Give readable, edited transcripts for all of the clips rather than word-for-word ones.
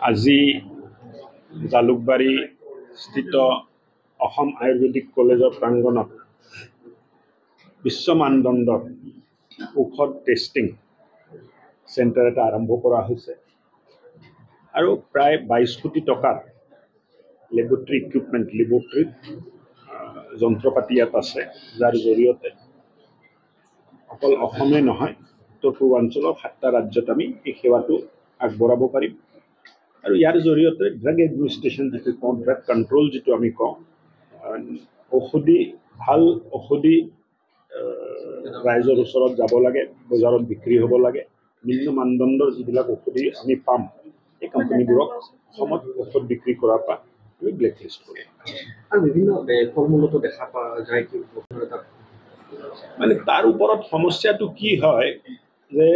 আজি জালুকবাৰী স্থিত অসম আয়ুৰ্বেদিক কলেজৰ প্ৰাংগণত বিশ্ব মানদণ্ডৰ ঔষধ টেষ্টিং চেণ্টাৰ এটা আৰম্ভ কৰা হৈছে আৰু প্ৰায় 22 কোটি টকাৰ লেবৰেটৰী ইকুইপমেণ্ট লেবৰেটৰী যন্ত্ৰপাতি ইয়াত আছে যাৰ জৰিয়তে অকল অসমে নহয় উত্তৰ পূৰ্বাঞ্চলৰ 7টা ৰাজ্যত আমি এই সেৱাটো আগবঢ়াব পাৰিম আৰু ইয়াৰ জৰিয়তে ড্ৰাগ এডমিনিষ্ট্ৰেশ্যন যিটো কওঁ ড্ৰাগ কণ্ট্ৰল যিটো আমি কওঁ ভাল ঔষধি ৰাইজৰ ওচৰত যাব লাগে বজাৰত বিক্ৰী হ'ব লাগে নিম্ন মানদণ্ডৰ যিবিলাক ঔষধি আমি পাম এই কোম্পানীবোৰক অসমত ঔষধ বিক্ৰী কৰাৰ পৰা আমি ব্লেক লিষ্ট কৰিম আৰু বিভিন্ন ফৰ্মুলাটো দেখা পোৱা যায় কি মানে তাৰ ওপৰত সমস্যাটো কি হয় যে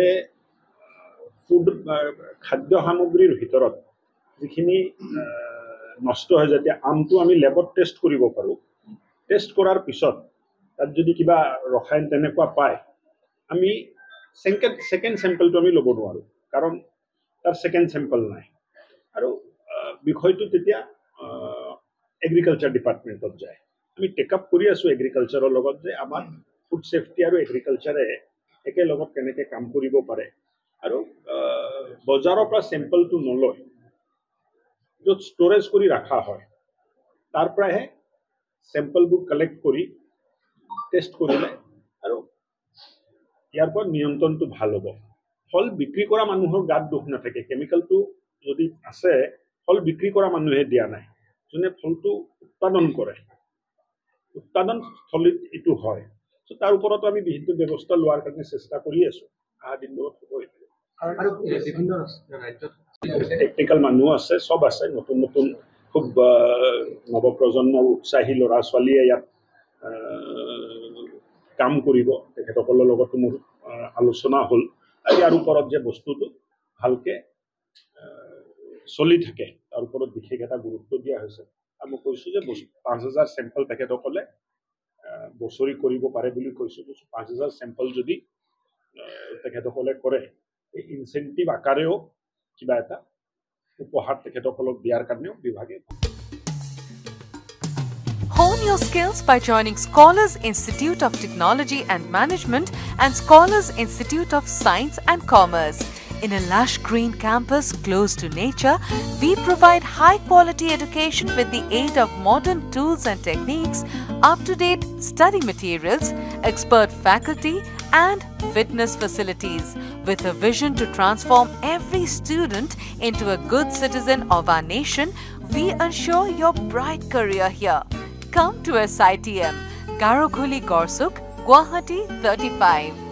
ফুড খাদ্য সামগ্ৰীৰ ভিতৰত যিখিনি নষ্ট হয় যেতিয়া আমটো আমি লেবত টেষ্ট কৰিব পাৰোঁ টেষ্ট কৰাৰ পিছত তাত যদি কিবা ৰসায়ন তেনেকুৱা পায় আমি ছেকেণ্ড চেম্পলটো আমি ল'ব নোৱাৰোঁ কাৰণ তাৰ ছেকেণ্ড চেম্পল নাই আৰু বিষয়টো তেতিয়া এগ্ৰিকালচাৰ ডিপাৰ্টমেণ্টত যায় আমি টেকআপ কৰি আছোঁ এগ্ৰিকালচাৰৰ লগত যে আমাৰ ফুড ছেফটি আৰু এগ্ৰিকালচাৰে একেলগত কেনেকৈ কাম কৰিব পাৰে আৰু বজাৰৰ পৰা চেম্পলটো নলয় য'ত ষ্ট'ৰেজ কৰি ৰখা হয় তাৰ পৰাহে চেম্পলবোৰ কালেক্ট কৰি টেষ্ট কৰিলে আৰু ইয়াৰ পৰা নিয়ন্ত্ৰণটো ভাল হ'ব ফল বিক্ৰী কৰা মানুহৰ গাত দুখ নাথাকে কেমিকেলটো যদি আছে ফল বিক্ৰী কৰা মানুহে দিয়া নাই যোনে ফলটো উৎপাদন কৰে উৎপাদন স্থলীত এইটো হয় চ' তাৰ ওপৰতো আমি বিহিত ব্যৱস্থা লোৱাৰ কাৰণে চেষ্টা কৰি আছোঁ অহা দিনবোৰত হ'ব আৰু বিভিন্ন ৰাজ্যত টেকনিকেল মানুহ আছে চব আছে নতুন নতুন খুব নৱপ্ৰজন্মৰ উৎসাহী ল'ৰা ছোৱালীয়ে ইয়াত কাম কৰিব তেখেতসকলৰ লগতো মোৰ আলোচনা হ'ল আৰু ইয়াৰ ওপৰত যে বস্তুটো ভালকৈ চলি থাকে তাৰ ওপৰত বিশেষ এটা গুৰুত্ব দিয়া হৈছে আৰু মই কৈছোঁ যে 5,000 চেম্পল তেখেতসকলে বছৰি কৰিব পাৰে বুলি কৈছোঁ 5,000 চেম্পল যদি তেখেতসকলে কৰে এই ইনচেণ্টিভ আকাৰেও কিবা এটা উপহাৰ তেখেতসকলক দিয়াৰ কাৰণেও বিভাগে Hone your skills by joining Scholars Institute of Technology and Management and Scholars Institute of Science and Commerce. In a lush green campus close to nature, we provide high-quality education with the aid of modern tools and techniques, up-to-date study materials, expert faculty, and fitness facilities. With a vision to transform every student into a good citizen of our nation, we ensure your bright career here. Come to SITM, Garokholi Gorsuk, Guwahati 35.